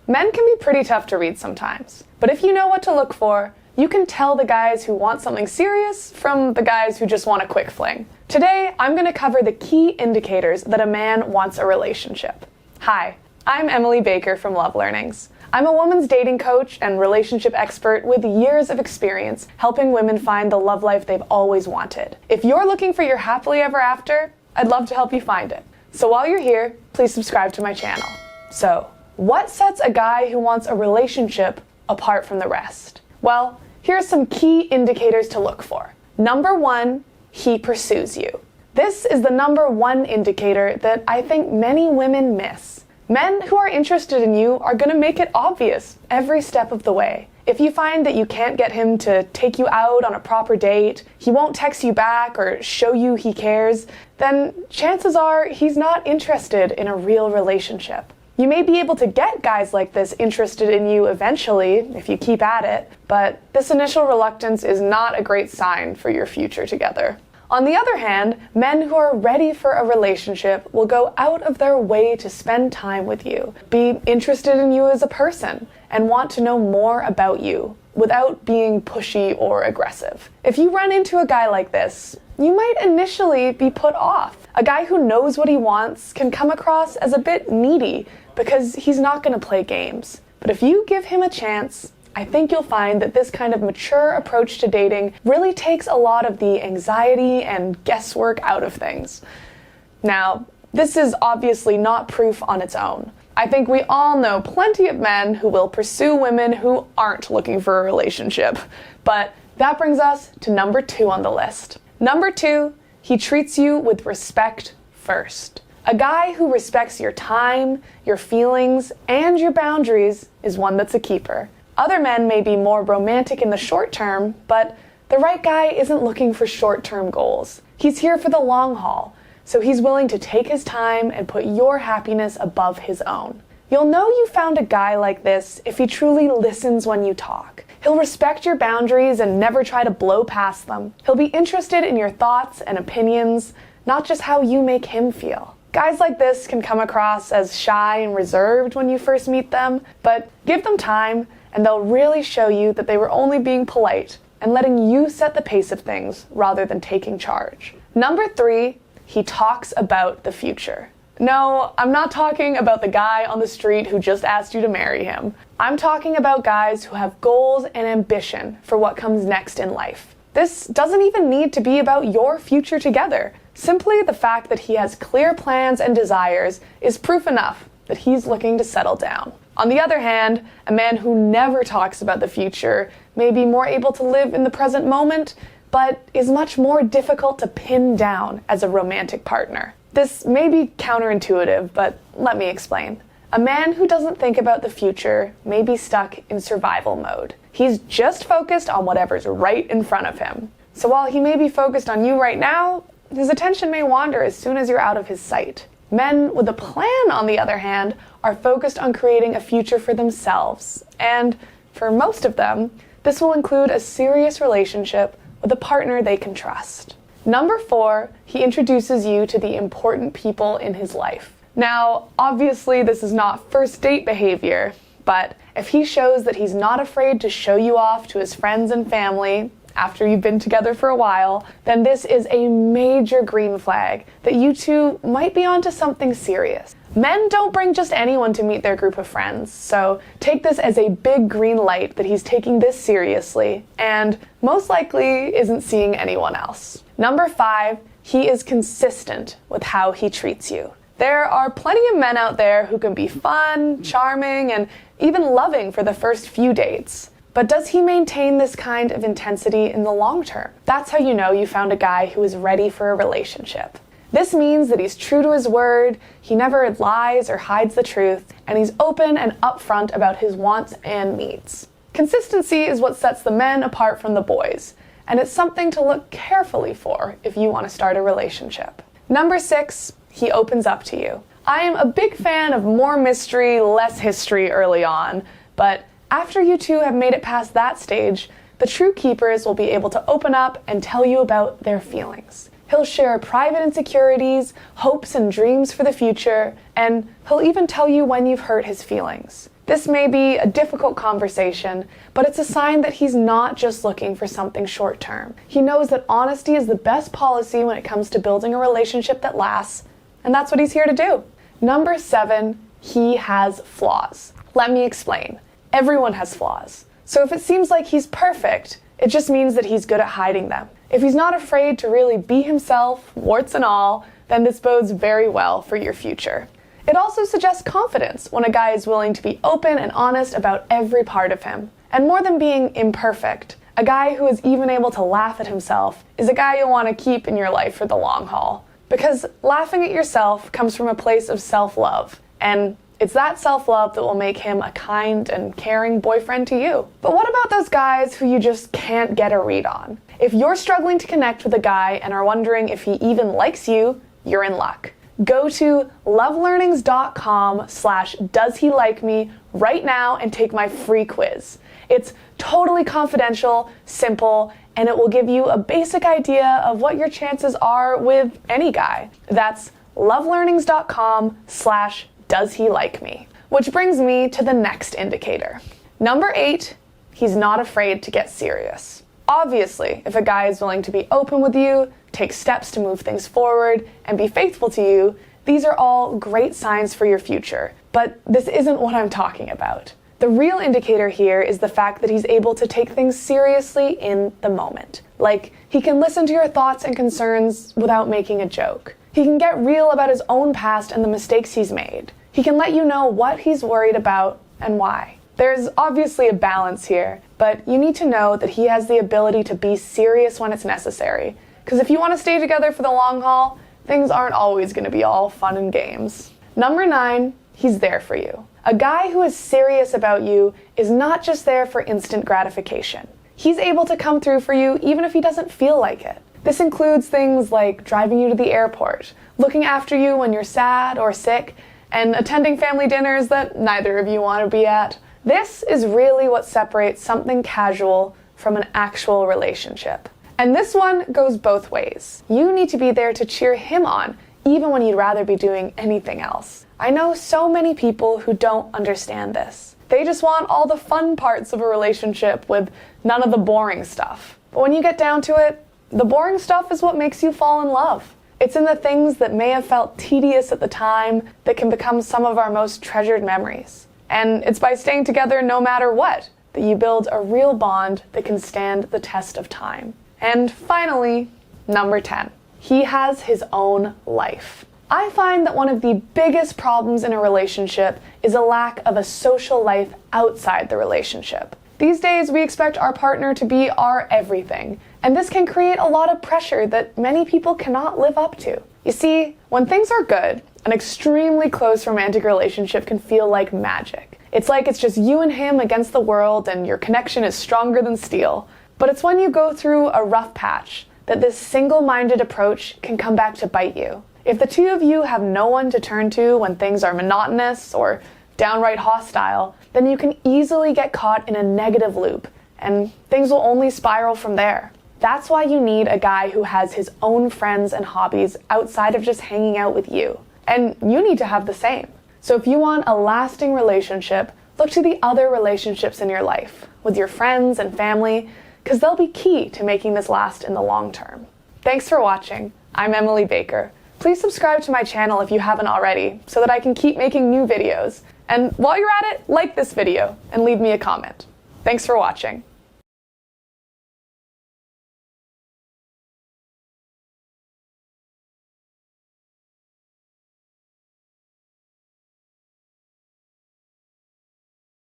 Men can be pretty tough to read sometimes, but if you know what to look for, you can tell the guys who want something serious from the guys who just want a quick fling. Today, I'm going to cover the key indicators that a man wants a relationship. Hi, I'm Emily Baker from LoveLearnings. I'm a woman's dating coach and relationship expert with years of experience helping women find the love life they've always wanted. If you're looking for your happily ever after, I'd love to help you find it. So while you're here, please subscribe to my channel. So, what sets a guy who wants a relationship apart from the rest? Well, here are some key indicators to look for. Number 1, he pursues you. This is the number 1 indicator that I think many women miss. Men who are interested in you are going to make it obvious every step of the way. If you find that you can't get him to take you out on a proper date, he won't text you back or show you he cares, then chances are he's not interested in a real relationship. You may be able to get guys like this interested in you eventually, if you keep at it, but this initial reluctance is not a great sign for your future together. On the other hand, men who are ready for a relationship will go out of their way to spend time with you, be interested in you as a person, and want to know more about you without being pushy or aggressive. If you run into a guy like this, you might initially be put off. A guy who knows what he wants can come across as a bit needy because he's not going to play games. But if you give him a chance, I think you'll find that this kind of mature approach to dating really takes a lot of the anxiety and guesswork out of things. Now, this is obviously not proof on its own. I think we all know plenty of men who will pursue women who aren't looking for a relationship. But that brings us to number 2 on the list. Number 2, he treats you with respect first. A guy who respects your time, your feelings, and your boundaries is one that's a keeper. Other men may be more romantic in the short term, but the right guy isn't looking for short-term goals. He's here for the long haul, so he's willing to take his time and put your happiness above his own. You'll know you found a guy like this if he truly listens when you talk. He'll respect your boundaries and never try to blow past them. He'll be interested in your thoughts and opinions, not just how you make him feel. Guys like this can come across as shy and reserved when you first meet them, but give them time and they'll really show you that they were only being polite and letting you set the pace of things rather than taking charge. Number 3, he talks about the future. No, I'm not talking about the guy on the street who just asked you to marry him. I'm talking about guys who have goals and ambition for what comes next in life. This doesn't even need to be about your future together. Simply the fact that he has clear plans and desires is proof enough that he's looking to settle down. On the other hand, a man who never talks about the future may be more able to live in the present moment, but is much more difficult to pin down as a romantic partner. This may be counterintuitive, but let me explain. A man who doesn't think about the future may be stuck in survival mode. He's just focused on whatever's right in front of him. So while he may be focused on you right now, his attention may wander as soon as you're out of his sight. Men with a plan, on the other hand, are focused on creating a future for themselves. And for most of them, this will include a serious relationship with a partner they can trust. Number 4, he introduces you to the important people in his life. Now, obviously this is not first date behavior, but if he shows that he's not afraid to show you off to his friends and family after you've been together for a while, then this is a major green flag that you two might be onto something serious. Men don't bring just anyone to meet their group of friends, so take this as a big green light that he's taking this seriously and most likely isn't seeing anyone else. Number 5, he is consistent with how he treats you. There are plenty of men out there who can be fun, charming, and even loving for the first few dates. But does he maintain this kind of intensity in the long term? That's how you know you found a guy who is ready for a relationship. This means that he's true to his word, he never lies or hides the truth, and he's open and upfront about his wants and needs. Consistency is what sets the men apart from the boys, and it's something to look carefully for if you want to start a relationship. Number 6, he opens up to you. I am a big fan of more mystery, less history early on, but after you two have made it past that stage, the true keepers will be able to open up and tell you about their feelings. He'll share private insecurities, hopes and dreams for the future, and he'll even tell you when you've hurt his feelings. This may be a difficult conversation, but it's a sign that he's not just looking for something short-term. He knows that honesty is the best policy when it comes to building a relationship that lasts, and that's what he's here to do. Number 7, he has flaws. Let me explain. Everyone has flaws. So if it seems like he's perfect, it just means that he's good at hiding them. If he's not afraid to really be himself, warts and all, then this bodes very well for your future. It also suggests confidence when a guy is willing to be open and honest about every part of him. And more than being imperfect, a guy who is even able to laugh at himself is a guy you'll want to keep in your life for the long haul. Because laughing at yourself comes from a place of self-love, and it's that self-love that will make him a kind and caring boyfriend to you. But what about those guys who you just can't get a read on? If you're struggling to connect with a guy and are wondering if he even likes you, you're in luck. Go to LoveLearnings.com/doeshelike-me right now and take my free quiz. It's totally confidential, simple, and it will give you a basic idea of what your chances are with any guy. That's LoveLearnings.com/doeshelike-me. Which brings me to the next indicator. Number 8, he's not afraid to get serious. Obviously, if a guy is willing to be open with you, take steps to move things forward, and be faithful to you, these are all great signs for your future. But this isn't what I'm talking about. The real indicator here is the fact that he's able to take things seriously in the moment. Like, he can listen to your thoughts and concerns without making a joke. He can get real about his own past and the mistakes he's made. He can let you know what he's worried about and why. There's obviously a balance here, but you need to know that he has the ability to be serious when it's necessary. Because if you want to stay together for the long haul, things aren't always going to be all fun and games. Number 9, he's there for you. A guy who is serious about you is not just there for instant gratification. He's able to come through for you even if he doesn't feel like it. This includes things like driving you to the airport, looking after you when you're sad or sick, and attending family dinners that neither of you want to be at. This is really what separates something casual from an actual relationship. And this one goes both ways. You need to be there to cheer him on, even when you'd rather be doing anything else. I know so many people who don't understand this. They just want all the fun parts of a relationship with none of the boring stuff. But when you get down to it, the boring stuff is what makes you fall in love. It's in the things that may have felt tedious at the time that can become some of our most treasured memories. And it's by staying together no matter what that you build a real bond that can stand the test of time. And finally, number 10. He has his own life. I find that one of the biggest problems in a relationship is a lack of a social life outside the relationship. These days, we expect our partner to be our everything, and this can create a lot of pressure that many people cannot live up to. You see, when things are good, an extremely close romantic relationship can feel like magic. It's like it's just you and him against the world, and your connection is stronger than steel. But it's when you go through a rough patch that this single-minded approach can come back to bite you. If the two of you have no one to turn to when things are monotonous or downright hostile, then you can easily get caught in a negative loop, and things will only spiral from there. That's why you need a guy who has his own friends and hobbies outside of just hanging out with you. And you need to have the same. So if you want a lasting relationship, look to the other relationships in your life, with your friends and family, because they'll be key to making this last in the long term. Thanks for watching. I'm Emily Baker. Please subscribe to my channel if you haven't already, so that I can keep making new videos. And while you're at it, like this video and leave me a comment. Thanks for watching.